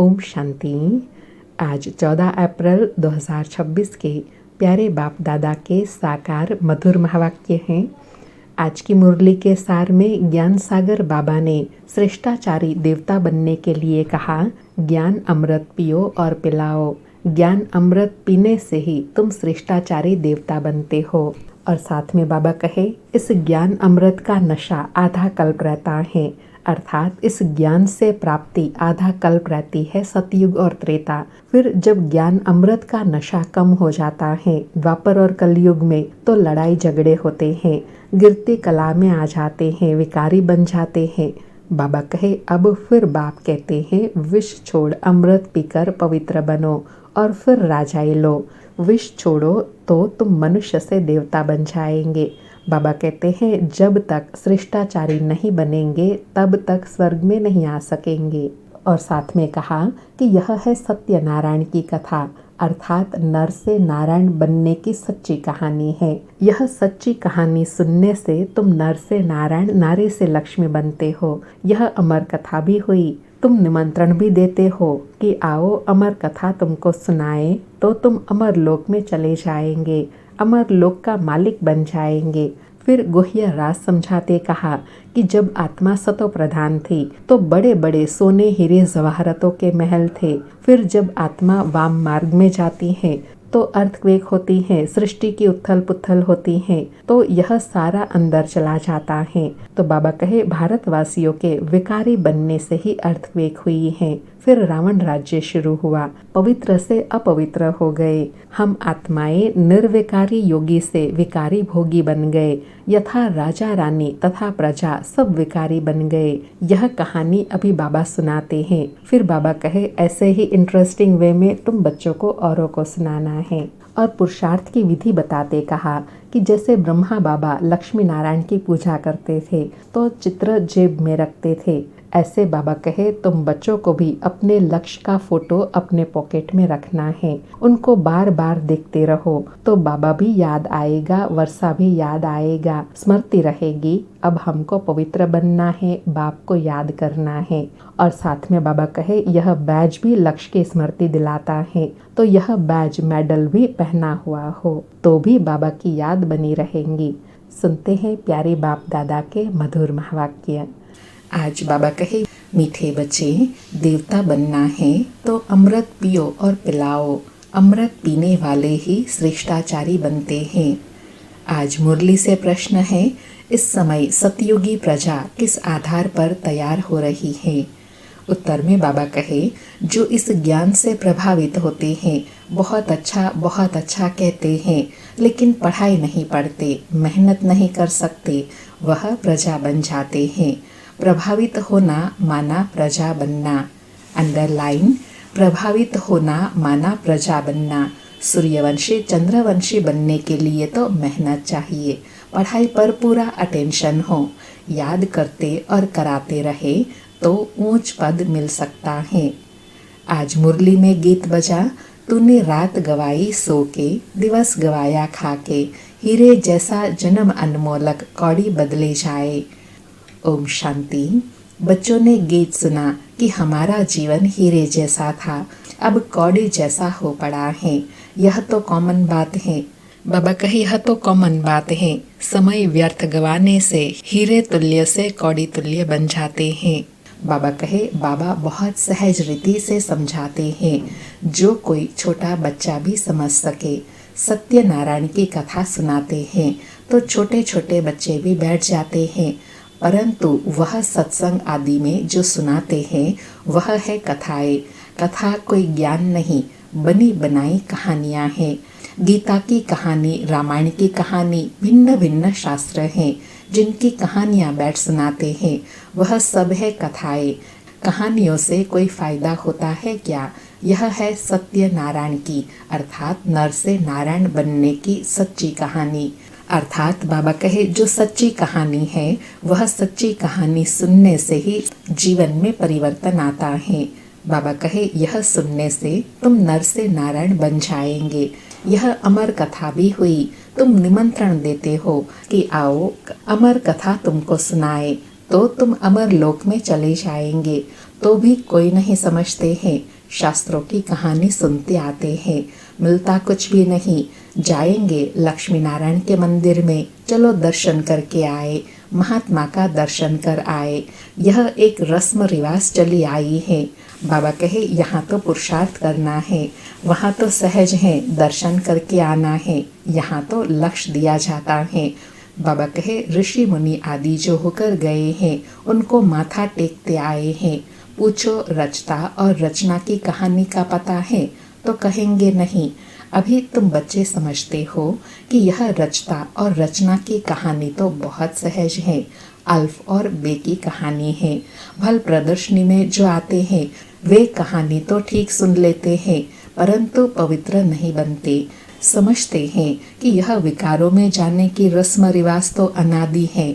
ओम शांति। आज 14 अप्रैल 2026 के प्यारे बाप दादा के साकार मधुर महावाक्य हैं। आज की मुरली के सार में ज्ञान सागर बाबा ने श्रेष्ठाचारी देवता बनने के लिए कहा, ज्ञान अमृत पियो और पिलाओ। ज्ञान अमृत पीने से ही तुम श्रेष्ठाचारी देवता बनते हो। और साथ में बाबा कहे, इस ज्ञान अमृत का नशा आधा कल्प रहता है, अर्थात इस ज्ञान से प्राप्ति आधा कल्प रहती है, सतयुग और त्रेता। फिर जब ज्ञान अमृत का नशा कम हो जाता है द्वापर और कलयुग में, तो लड़ाई झगड़े होते हैं, गिरती कला में आ जाते हैं, विकारी बन जाते हैं। बाबा कहे, अब फिर बाप कहते हैं, विष छोड़ अमृत पीकर पवित्र बनो और फिर राजाई लो। विष छोड़ो तो तुम मनुष्य से देवता बन जाएंगे। बाबा कहते हैं, जब तक श्रेष्ठाचारी नहीं बनेंगे तब तक स्वर्ग में नहीं आ सकेंगे। और साथ में कहा कि यह है सत्यनारायण की कथा, अर्थात नर से नारायण बनने की सच्ची कहानी है। यह सच्ची कहानी सुनने से तुम नर से नारायण, नारी से लक्ष्मी बनते हो। यह अमर कथा भी हुई। तुम निमंत्रण भी देते हो कि आओ अमर कथा तुमको सुनाए, तो तुम अमर लोक में चले जाएंगे, अमर लोक का मालिक बन जाएंगे। फिर गुह्य राज समझाते कहा कि जब आत्मा सतो प्रधान थी तो बड़े बड़े सोने हीरे जवाहरतों के महल थे। फिर जब आत्मा वाम मार्ग में जाती है तो अर्थक्वेक होती है, सृष्टि की उथल पुथल होती है, तो यह सारा अंदर चला जाता है। तो बाबा कहे, भारतवासियों के विकारी बनने से ही अर्थक्वेक हुई है। फिर रावण राज्य शुरू हुआ, पवित्र से अपवित्र हो गए। हम आत्माएं निर्विकारी योगी से विकारी भोगी बन गए, यथा राजा रानी तथा प्रजा सब विकारी बन गए। यह कहानी अभी बाबा सुनाते हैं। फिर बाबा कहे, ऐसे ही इंटरेस्टिंग वे में तुम बच्चों को औरों को सुनाना है। और पुरुषार्थ की विधि बताते कहा कि जैसे ब्रह्मा बाबा लक्ष्मी नारायण की पूजा करते थे तो चित्र जेब में रखते थे, ऐसे बाबा कहे तुम बच्चों को भी अपने लक्ष्य का फोटो अपने पॉकेट में रखना है। उनको बार बार देखते रहो तो बाबा भी याद आएगा, वर्षा भी याद आएगा, स्मृति रहेगी। अब हमको पवित्र बनना है, बाप को याद करना है। और साथ में बाबा कहे, यह बैज भी लक्ष्य की स्मृति दिलाता है, तो यह बैज मेडल भी पहना हुआ हो तो भी बाबा की याद बनी रहेंगी। सुनते हैं प्यारे बाप दादा के मधुर महावाक्य। आज बाबा कहे, मीठे बच्चे, देवता बनना है तो अमृत पियो और पिलाओ। अमृत पीने वाले ही श्रेष्ठाचारी बनते हैं। आज मुरली से प्रश्न है, इस समय सतयुगी प्रजा किस आधार पर तैयार हो रही है? उत्तर में बाबा कहे, जो इस ज्ञान से प्रभावित होते हैं, बहुत अच्छा कहते हैं, लेकिन पढ़ाई नहीं पढ़ते, मेहनत नहीं कर सकते, वह प्रजा बन जाते हैं। प्रभावित होना माना प्रजा बनना। अंडरलाइन, प्रभावित होना माना प्रजा बनना। सूर्यवंशी चंद्रवंशी बनने के लिए तो मेहनत चाहिए, पढ़ाई पर पूरा अटेंशन हो, याद करते और कराते रहे तो ऊंच पद मिल सकता है। आज मुरली में गीत बजा, तूने रात गवाई सो के, दिवस गवाया खा के, हीरे जैसा जन्म अनमोलक कौड़ी बदले जाए। ओम शांति। बच्चों ने गीत सुना कि हमारा जीवन हीरे जैसा था, अब कौड़ी जैसा हो पड़ा है। यह तो कॉमन बात है। बाबा कहे, यह तो कॉमन बात है। समय व्यर्थ गवाने से हीरे तुल्य से कौड़ी तुल्य बन जाते हैं। बाबा कहे, बाबा बहुत सहज रीति से समझाते हैं, जो कोई छोटा बच्चा भी समझ सके। सत्यनारायण की कथा सुनाते हैं तो छोटे छोटे बच्चे भी बैठ जाते हैं, परंतु वह सत्संग आदि में जो सुनाते हैं वह है कथाएं। कथा कोई ज्ञान नहीं, बनी बनाई कहानियाँ हैं। गीता की कहानी, रामायण की कहानी, भिन्न भिन्न शास्त्र हैं जिनकी कहानियाँ बैठ सुनाते हैं, वह सब है कथाएं। कहानियों से कोई फायदा होता है क्या? यह है सत्यनारायण की, अर्थात नर से नारायण बनने की सच्ची कहानी। अर्थात बाबा कहे, जो सच्ची कहानी है वह सच्ची कहानी सुनने से ही जीवन में परिवर्तन आता है। बाबा कहे, यह सुनने से तुम नर से नारायण बन जाएंगे। यह अमर कथा भी हुई। तुम निमंत्रण देते हो कि आओ अमर कथा तुमको सुनाए, तो तुम अमर लोक में चले जाएंगे। तो भी कोई नहीं समझते हैं। शास्त्रों की कहानी सुनते आते हैं, मिलता कुछ भी नहीं। जाएंगे लक्ष्मी नारायण के मंदिर में, चलो दर्शन करके आए, महात्मा का दर्शन कर आए। यह एक रस्म रिवाज चली आई है। बाबा कहे यहाँ तो पुरुषार्थ करना है, वहाँ तो सहज है, दर्शन करके आना है, यहाँ तो लक्ष्य दिया जाता है। बाबा कहे ऋषि मुनि आदि जो होकर गए हैं उनको माथा टेकते आए हैं। पूछो रचता और रचना की कहानी का पता है तो कहेंगे नहीं। अभी तुम बच्चे समझते हो कि यह रचता और रचना की कहानी तो बहुत सहज है, अल्फ और बे की कहानी है। भल प्रदर्शनी में जो आते हैं वे कहानी तो ठीक सुन लेते हैं, परंतु पवित्र नहीं बनते। समझते हैं कि यह विकारों में जाने की रस्म रिवाज तो अनादि है।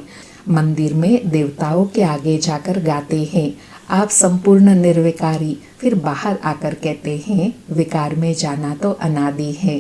मंदिर में देवताओं के आगे जाकर गाते हैं आप संपूर्ण निर्विकारी, फिर बाहर आकर कहते हैं विकार में जाना तो अनादि है।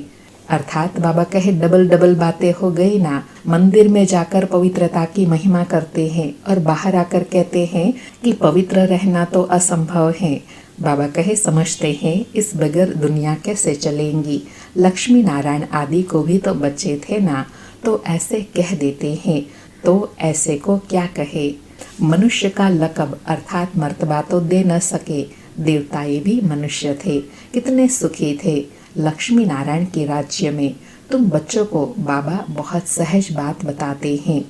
अर्थात बाबा कहे डबल डबल बातें हो गई ना। मंदिर में जाकर पवित्रता की महिमा करते हैं और बाहर आकर कहते हैं कि पवित्र रहना तो असंभव है। बाबा कहे समझते हैं इस बगैर दुनिया कैसे चलेंगी। लक्ष्मी नारायण आदि को भी तो बच्चे थे ना, तो ऐसे कह देते हैं, तो ऐसे को क्या कहे। मनुष्य का लकब अर्थात मर्तबा तो दे न सके। देवताएं भी मनुष्य थे, कितने सुखी थे लक्ष्मी नारायण के राज्य में। तुम बच्चों को बाबा बहुत सहज बात बताते हैं।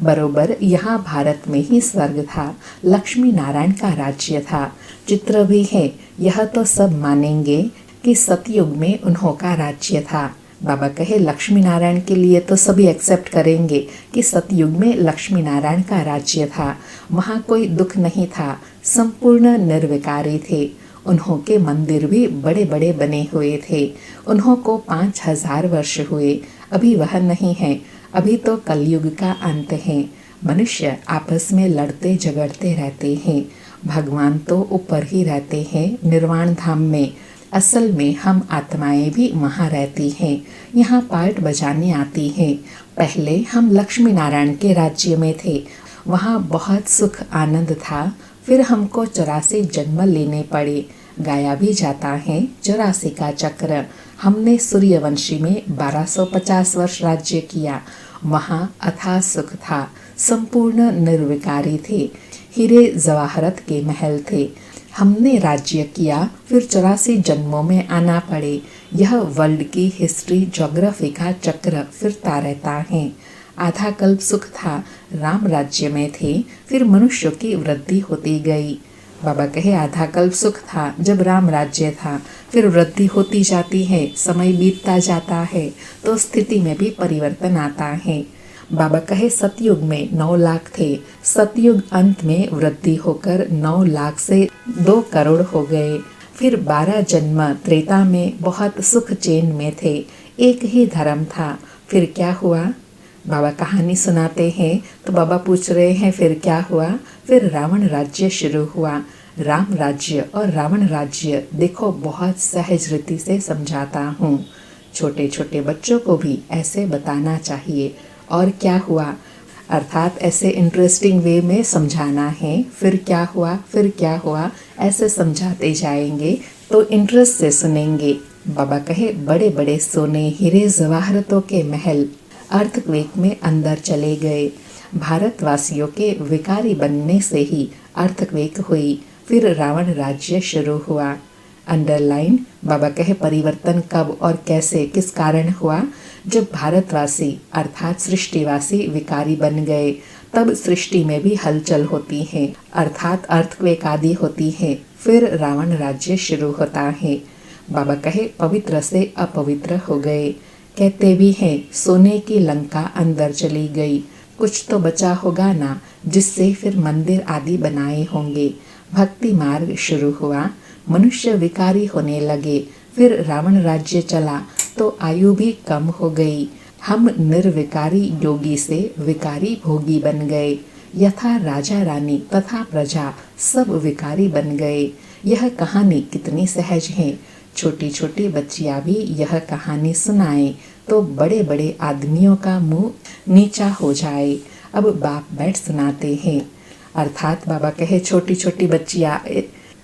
बरोबर यहाँ भारत में ही स्वर्ग था, लक्ष्मी नारायण का राज्य था। चित्र भी है, यह तो सब मानेंगे कि सतयुग में उन्हों का राज्य था। बाबा कहे लक्ष्मी नारायण के लिए तो सभी एक्सेप्ट करेंगे कि सतयुग में लक्ष्मी नारायण का राज्य था। वहाँ कोई दुख नहीं था, संपूर्ण निर्विकारी थे। उन्हों के मंदिर भी बड़े बड़े बने हुए थे। उन्हों को 5000 वर्ष हुए, अभी वह नहीं है। अभी तो कलयुग का अंत है। मनुष्य आपस में लड़ते झगड़ते रहते हैं। भगवान तो ऊपर ही रहते हैं निर्वाण धाम में। असल में हम आत्माएं भी वहाँ रहती हैं, यहाँ पार्ट बजाने आती हैं। पहले हम लक्ष्मी नारायण के राज्य में थे, वहाँ बहुत सुख आनंद था। फिर हमको 84 जन्म लेने पड़े। गाया भी जाता है 84 का चक्र। हमने सूर्यवंशी में 1250 वर्ष राज्य किया। वहाँ अथाह सुख था, संपूर्ण निर्विकारी थे, हीरे जवाहरत के महल थे। हमने राज्य किया, फिर 84 जन्मों में आना पड़े। यह वर्ल्ड की हिस्ट्री ज्योग्राफी का चक्र फिरता रहता है। आधा कल्प सुख था, राम राज्य में थे, फिर मनुष्यों की वृद्धि होती गई। बाबा कहे आधा कल्प सुख था जब राम राज्य था, फिर वृद्धि होती जाती है, समय बीतता जाता है तो स्थिति में भी परिवर्तन आता है। बाबा कहे सतयुग में 9 लाख थे, सतयुग अंत में वृद्धि होकर 9 लाख से 2 करोड़ हो गए। फिर 12 जन्म त्रेता में बहुत सुख चैन में थे, एक ही धर्म था। फिर क्या हुआ? बाबा कहानी सुनाते हैं तो बाबा पूछ रहे हैं फिर क्या हुआ? फिर रावण राज्य शुरू हुआ। राम राज्य और रावण राज्य देखो बहुत सहज रीति से समझाता हूँ। छोटे छोटे बच्चों को भी ऐसे बताना चाहिए। और क्या हुआ अर्थात ऐसे इंटरेस्टिंग वे में समझाना है। फिर क्या हुआ, फिर क्या हुआ, ऐसे समझाते जाएंगे तो इंटरेस्ट से सुनेंगे। बाबा कहे बड़े बड़े सोने हीरे जवाहरतों के महल अर्थक्वेक में अंदर चले गए। भारतवासियों के विकारी बनने से ही अर्थक्वेक हुई। फिर रावण राज्य शुरू हुआ। अंडरलाइन बाबा कहे परिवर्तन कब और कैसे किस कारण हुआ? जब भारतवासी अर्थात सृष्टिवासी विकारी बन गए, तब सृष्टि में भी हलचल होती है अर्थात अर्थक्वेक आदि होती है। फिर रावण राज्य शुरू होता है। बाबा कहे पवित्र से अपवित्र हो गए। कहते भी हैं सोने की लंका अंदर चली गई। कुछ तो बचा होगा ना, जिससे फिर मंदिर आदि बनाए होंगे। भक्ति मार्ग शुरू हुआ, मनुष्य विकारी होने लगे। फिर रावण राज्य चला तो आयु भी कम हो गई। हम निर्विकारी योगी से विकारी भोगी बन गए। यथा राजा रानी तथा प्रजा सब विकारी बन गए। यह कहानी कितनी सहज है। छोटी छोटी बच्चियां भी यह कहानी सुनाएं तो बड़े बड़े आदमियों का मुंह नीचा हो जाए। अब बाप बैठ सुनाते हैं। अर्थात बाबा कहे छोटी छोटी बच्चियां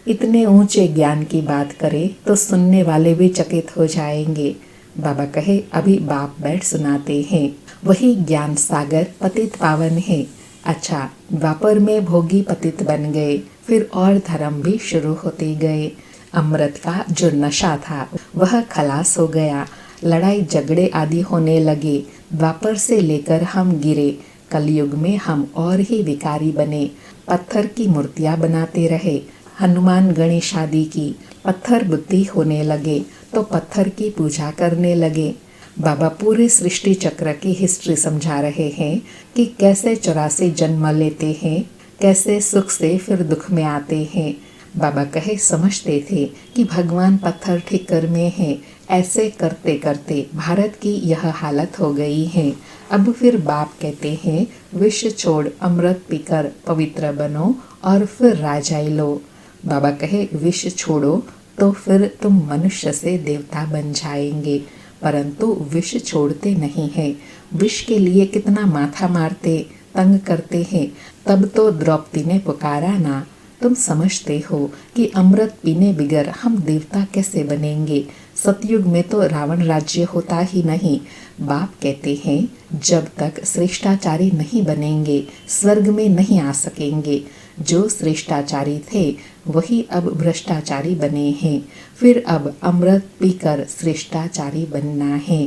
इतने ऊंचे ज्ञान की बात करे तो सुनने वाले भी चकित हो जाएंगे। बाबा कहे अभी बाप बैठ सुनाते हैं। वही ज्ञान सागर पतित पावन है। अच्छा, द्वापर में भोगी पतित बन गए, फिर और धर्म भी शुरू होते गए। अमृत का जो नशा था वह खलास हो गया। लड़ाई झगड़े आदि होने लगे। द्वापर से लेकर हम गिरे। कलयुग में हम और ही विकारी बने। पत्थर की मूर्तियां बनाते रहे। हनुमान गणेश आदि की पत्थर बुद्धि होने लगे तो पत्थर की पूजा करने लगे। बाबा पूरे सृष्टि चक्र की हिस्ट्री समझा रहे हैं कि कैसे 84 जन्म लेते हैं, कैसे सुख से फिर दुख में आते हैं। बाबा कहे समझते थे कि भगवान पत्थर ठिक्कर में है। ऐसे करते करते भारत की यह हालत हो गई है। अब फिर बाप कहते हैं विष छोड़ अमृत पीकर पवित्र बनो और फिर राजाई लो। बाबा कहे विष छोड़ो तो फिर तुम मनुष्य से देवता बन जाएंगे, परंतु विष छोड़ते नहीं हैं। विष के लिए कितना माथा मारते, तंग करते हैं। तब तो द्रौपदी ने पुकारा ना। तुम समझते हो कि अमृत पीने बिगर हम देवता कैसे बनेंगे। सतयुग में तो रावण राज्य होता ही नहीं। बाप कहते हैं जब तक श्रेष्ठाचारी नहीं बनेंगे स्वर्ग में नहीं आ सकेंगे। जो श्रेष्ठाचारी थे वही अब भ्रष्टाचारी बने हैं। फिर अब अमृत पीकर श्रेष्ठाचारी बनना है।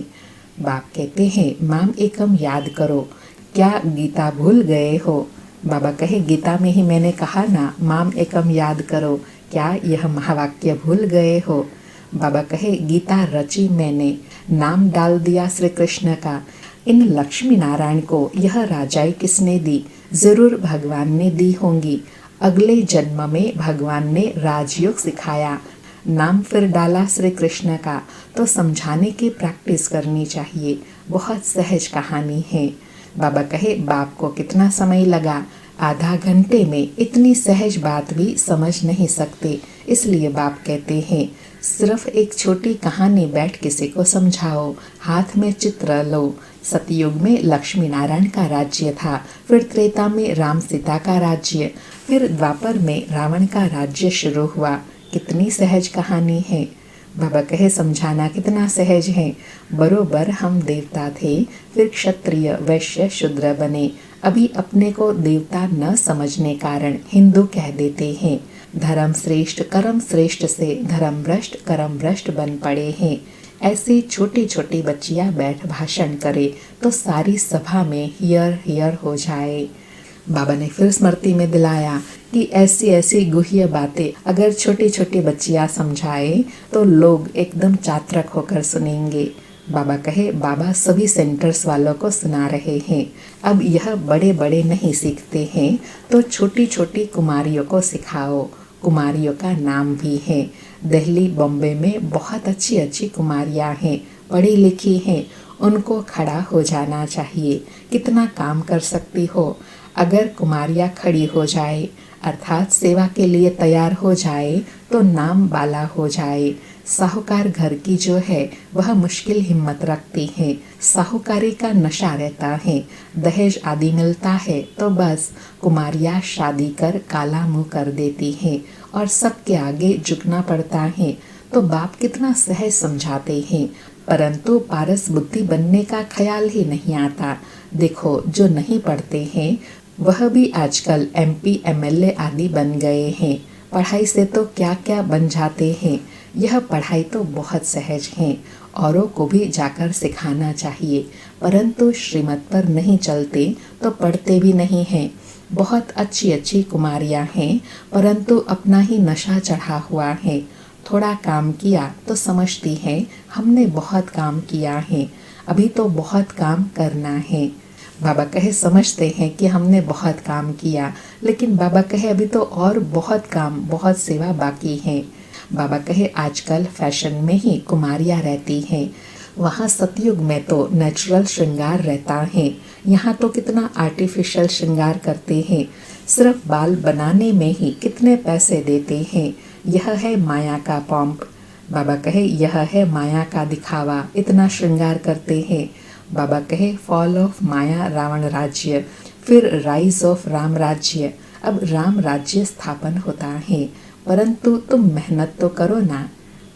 बाप कहते हैं माम एकम याद करो। क्या गीता भूल गए हो? बाबा कहे गीता में ही मैंने कहा ना, माम एकम याद करो। क्या यह महावाक्य भूल गए हो? बाबा कहे गीता रची मैंने, नाम डाल दिया श्री कृष्ण का। इन लक्ष्मी नारायण को यह राजाई किसने दी? जरूर भगवान ने दी होंगी। अगले जन्म में भगवान ने राजयोग सिखाया, नाम फिर डाला श्री कृष्ण का। तो समझाने की प्रैक्टिस करनी चाहिए। बहुत सहज कहानी है। बाबा कहे बाप को कितना समय लगा? आधा घंटे में इतनी सहज बात भी समझ नहीं सकते। इसलिए बाप कहते हैं सिर्फ एक छोटी कहानी बैठ किसी को समझाओ, हाथ में चित्र लो। सतयुग में लक्ष्मी नारायण का राज्य था, फिर त्रेता में राम सीता का राज्य, फिर द्वापर में रावण का राज्य शुरू हुआ। कितनी सहज कहानी है। बाबा कहे समझाना कितना सहज है। बरोबर हम देवता थे, फिर क्षत्रिय वैश्य शूद्र बने। अभी अपने को देवता न समझने कारण हिंदू कह देते हैं। धर्म श्रेष्ठ कर्म श्रेष्ठ से धर्म भ्रष्ट कर्म भ्रष्ट बन पड़े हैं। ऐसी छोटी छोटी बच्चियां बैठ भाषण करे तो सारी सभा में हियर हियर हो जाए। बाबा ने फिर स्मृति में दिलाया कि ऐसी ऐसी गुह्य बातें अगर छोटी छोटी बच्चियां समझाए तो लोग एकदम चातरक होकर सुनेंगे। बाबा कहे बाबा सभी सेंटर्स वालों को सुना रहे हैं। अब यह बड़े बड़े नहीं सीखते हैं तो छोटी छोटी कुमारियों को सिखाओ। कुमारियों का नाम भी है। दिल्ली बॉम्बे में बहुत अच्छी अच्छी कुमारियां हैं, पढ़ी लिखी हैं। उनको खड़ा हो जाना चाहिए। कितना काम कर सकती हो। अगर कुमारियां खड़ी हो जाए अर्थात सेवा के लिए तैयार हो जाए तो नाम बाला हो जाए। साहूकार घर की जो है वह मुश्किल हिम्मत रखती है। साहूकारी का नशा रहता है, दहेज आदि मिलता है तो बस कुमारियां शादी कर काला मुंह कर देती हैं और सबके आगे झुकना पड़ता है। तो बाप कितना सहज समझाते हैं, परंतु पारस बुद्धि बनने का ख्याल ही नहीं आता। देखो जो नहीं पढ़ते हैं वह भी आजकल MP MLA आदि बन गए हैं। पढ़ाई से तो क्या क्या बन जाते हैं। यह पढ़ाई तो बहुत सहज है, औरों को भी जाकर सिखाना चाहिए, परंतु श्रीमत पर नहीं चलते तो पढ़ते भी नहीं हैं। बहुत अच्छी अच्छी कुमारियां हैं, परंतु अपना ही नशा चढ़ा हुआ है। थोड़ा काम किया तो समझती हैं हमने बहुत काम किया है, अभी तो बहुत काम करना है। बाबा कहे समझते हैं कि हमने बहुत काम किया, लेकिन बाबा कहे अभी तो और बहुत काम बहुत सेवा बाकी है। बाबा कहे आजकल फैशन में ही कुमारियां रहती हैं। वहाँ सतयुग में तो नेचुरल श्रृंगार रहता है, यहाँ तो कितना आर्टिफिशियल श्रृंगार करते हैं। सिर्फ बाल बनाने में ही कितने पैसे देते हैं। यह है माया का पंप। बाबा कहे यह है माया का दिखावा, इतना श्रृंगार करते हैं। बाबा कहे फॉल ऑफ माया रावण राज्य, फिर राइज ऑफ राम राज्य। अब राम राज्य स्थापन होता है। परंतु तुम मेहनत तो करो ना।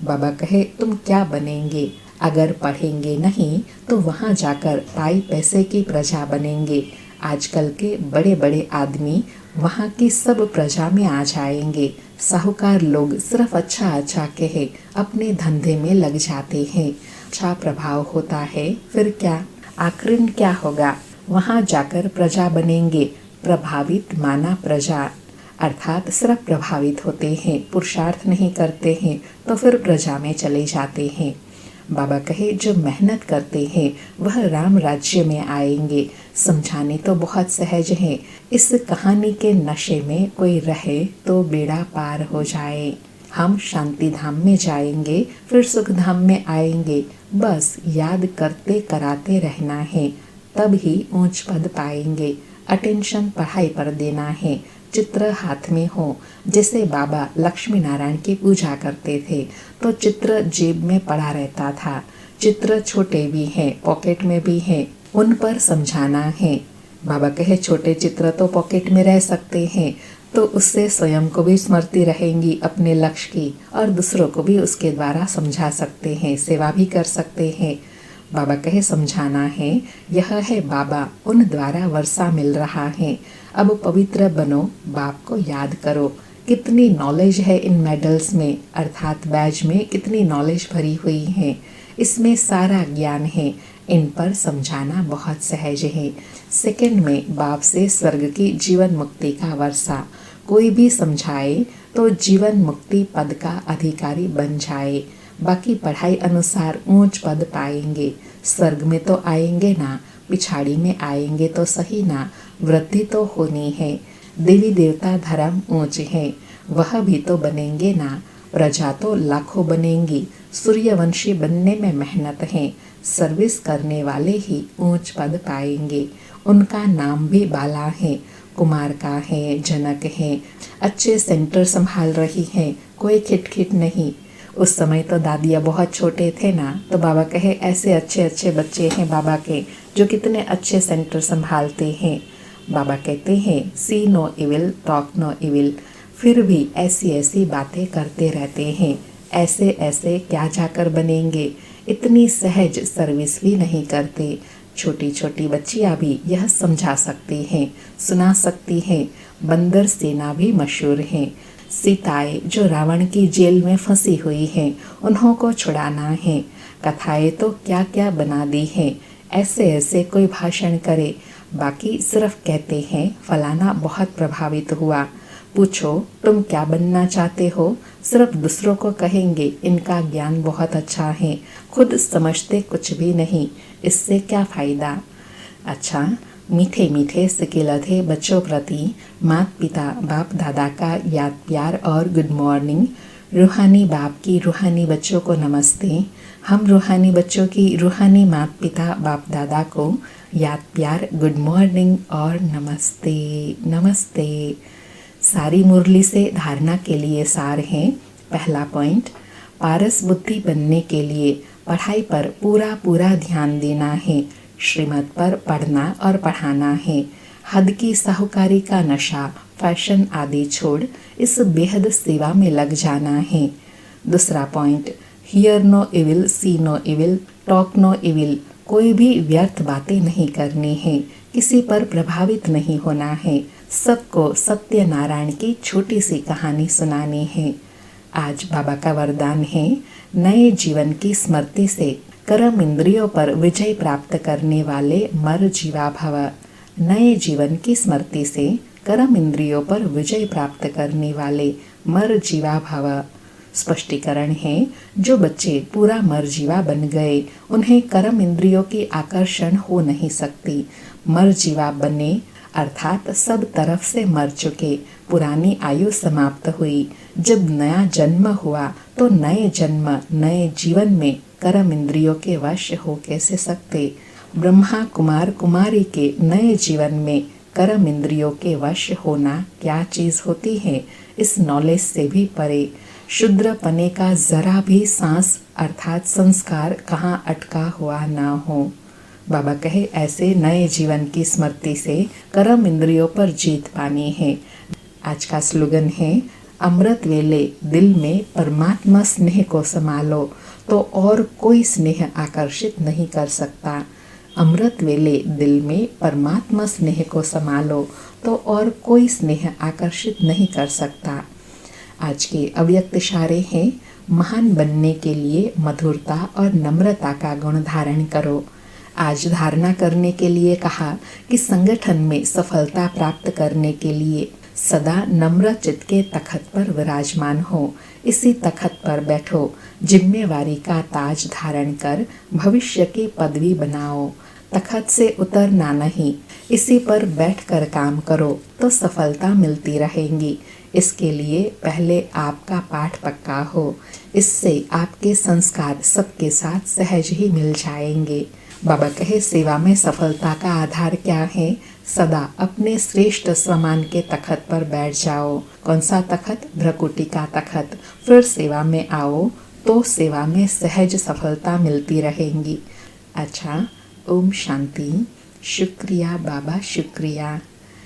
बाबा कहे, तुम क्या बनेंगे? अगर पढ़ेंगे नहीं तो वहाँ जाकर पाई पैसे की प्रजा बनेंगे। आजकल के बड़े बड़े आदमी वहाँ की सब प्रजा में आ जाएंगे। साहूकार लोग सिर्फ अच्छा अच्छा कहे अपने धंधे में लग जाते हैं। अच्छा प्रभाव होता है, फिर क्या? आखिर क्या होगा? वहाँ जाकर प्रजा बनेंगे। प्रभावित माना प्रजा, अर्थात सिर्फ प्रभावित होते हैं, पुरुषार्थ नहीं करते हैं तो फिर प्रजा में चले जाते हैं। बाबा कहे, जो मेहनत करते हैं वह राम राज्य में आएंगे। समझाने तो बहुत सहज है। इस कहानी के नशे में कोई रहे तो बेड़ा पार हो जाए। हम शांति धाम में जाएंगे, फिर सुख धाम में आएंगे। बस याद करते कराते रहना है, तब ही ऊंच पद पाएंगे। अटेंशन पढ़ाई पर देना है। चित्र हाथ में हो। जैसे बाबा लक्ष्मी नारायण की पूजा करते थे तो चित्र जेब में पड़ा रहता था। चित्र छोटे भी हैं, पॉकेट में भी हैं, उन पर समझाना है। बाबा कहे, छोटे चित्र तो पॉकेट में रह सकते हैं तो उससे स्वयं को भी स्मृति रहेंगी अपने लक्ष्य की, और दूसरों को भी उसके द्वारा समझा सकते हैं, सेवा भी कर सकते हैं। बाबा कहे, समझाना है। यह है बाबा, उन द्वारा वर्षा मिल रहा है। अब पवित्र बनो, बाप को याद करो। कितनी नॉलेज है इन मेडल्स में, अर्थात बैज में कितनी नॉलेज भरी हुई है। इसमें सारा ज्ञान है। इन पर समझाना बहुत सहज है। सेकंड में बाप से स्वर्ग की जीवन मुक्ति का वर्षा। कोई भी समझाए तो जीवन मुक्ति पद का अधिकारी बन जाए। बाकी पढ़ाई अनुसार ऊंच पद पाएंगे। स्वर्ग में तो आएंगे ना, पिछाड़ी में आएंगे तो सही ना, वृद्धि तो होनी है। देवी देवता धर्म ऊंच है, वह भी तो बनेंगे ना। प्रजा तो लाखों बनेंगी। सूर्यवंशी बनने में मेहनत है। सर्विस करने वाले ही ऊंच पद पाएंगे। उनका नाम भी बाला है, कुमार का है, जनक है। अच्छे सेंटर संभाल रही हैं, कोई खिटखिट नहीं। उस समय तो दादिया बहुत छोटे थे ना, तो बाबा कहे, ऐसे अच्छे अच्छे बच्चे हैं बाबा के जो कितने अच्छे सेंटर संभालते हैं। बाबा कहते हैं, see no evil, talk no evil, फिर भी ऐसी ऐसी बातें करते रहते हैं। ऐसे ऐसे क्या जाकर बनेंगे? इतनी सहज सर्विस भी नहीं करते। छोटी छोटी बच्चियाँ भी यह समझा सकती हैं, सुना सकती हैं। बंदर सेना भी मशहूर हैं। सीताएं जो रावण की जेल में फंसी हुई हैं, उन्हों को छुड़ाना है। कथाएं तो क्या क्या बना दी हैं। ऐसे ऐसे कोई भाषण करे, बाकी सिर्फ कहते हैं फलाना बहुत प्रभावित हुआ। पूछो तुम क्या बनना चाहते हो, सिर्फ दूसरों को कहेंगे इनका ज्ञान बहुत अच्छा है, खुद समझते कुछ भी नहीं। इससे क्या फ़ायदा? अच्छा, मीठे मीठे सिकिलधे बच्चों प्रति माता पिता बाप दादा का याद प्यार और गुड मॉर्निंग। रूहानी बाप की रूहानी बच्चों को नमस्ते। हम रूहानी बच्चों की रूहानी माता पिता बाप दादा को याद प्यार, गुड मॉर्निंग और नमस्ते नमस्ते। सारी मुरली से धारणा के लिए सार है। पहला पॉइंट, पारस बुद्धि बनने के लिए पढ़ाई पर पूरा पूरा ध्यान देना है। श्रीमत पर पढ़ना और पढ़ाना है। हद की साहूकारी का नशा, फैशन आदि छोड़ इस बेहद सेवा में लग जाना है। दूसरा point, hear no evil, see no evil, talk no evil. कोई भी व्यर्थ बातें नहीं करनी है, किसी पर प्रभावित नहीं होना है। सबको सत्यनारायण की छोटी सी कहानी सुनानी है। आज बाबा का वरदान है, नए जीवन की स्मृति से कर्म इंद्रियों पर विजय प्राप्त करने वाले मर जीवा भव। नए जीवन की स्मृति से कर्म इंद्रियों पर विजय प्राप्त करने वाले मर जीवा भव। स्पष्टीकरण है, जो बच्चे पूरा मर जीवा बन गए उन्हें कर्म इंद्रियों की आकर्षण हो नहीं सकती। मर जीवा बने अर्थात सब तरफ से मर चुके, पुरानी आयु समाप्त हुई। जब नया जन्म हुआ तो नए जन्म नए जीवन में कर्म इंद्रियों के वश हो कैसे सकते। ब्रह्मा कुमार कुमारी के नए जीवन में कर्म इंद्रियों के वश होना क्या चीज़ होती है, इस नॉलेज से भी परे। शुद्र पने का जरा भी सांस अर्थात संस्कार कहाँ अटका हुआ ना हो। बाबा कहे, ऐसे नए जीवन की स्मृति से कर्म इंद्रियों पर जीत पानी है। आज का स्लोगन है, अमृत वेले दिल में परमात्मा स्नेह को समालो तो और कोई स्नेह आकर्षित नहीं कर सकता। अमृत वेले दिल में परमात्मा स्नेह को समालो तो और कोई स्नेह आकर्षित नहीं कर सकता। आज के अव्यक्त इशारे हैं, महान बनने के लिए मधुरता और नम्रता का गुण धारण करो। आज धारणा करने के लिए कहा कि संगठन में सफलता प्राप्त करने के लिए सदा नम्र चित्त के तखत पर विराजमान हो। इसी तखत पर बैठो, जिम्मेवारी का ताज धारण कर भविष्य की पदवी बनाओ। तखत से उतरना नहीं, इसी पर बैठकर काम करो तो सफलता मिलती रहेंगी। इसके लिए पहले आपका पाठ पक्का हो, इससे आपके संस्कार सबके साथ सहज ही मिल जाएंगे। बाबा कहे, सेवा में सफलता का आधार क्या है? सदा अपने श्रेष्ठ समान के तखत पर बैठ जाओ। कौन सा तखत? भ्रकुटी का तखत। फिर सेवा में आओ तो सेवा में सहज सफलता मिलती रहेंगी। अच्छा, ओम शांति। शुक्रिया बाबा, शुक्रिया।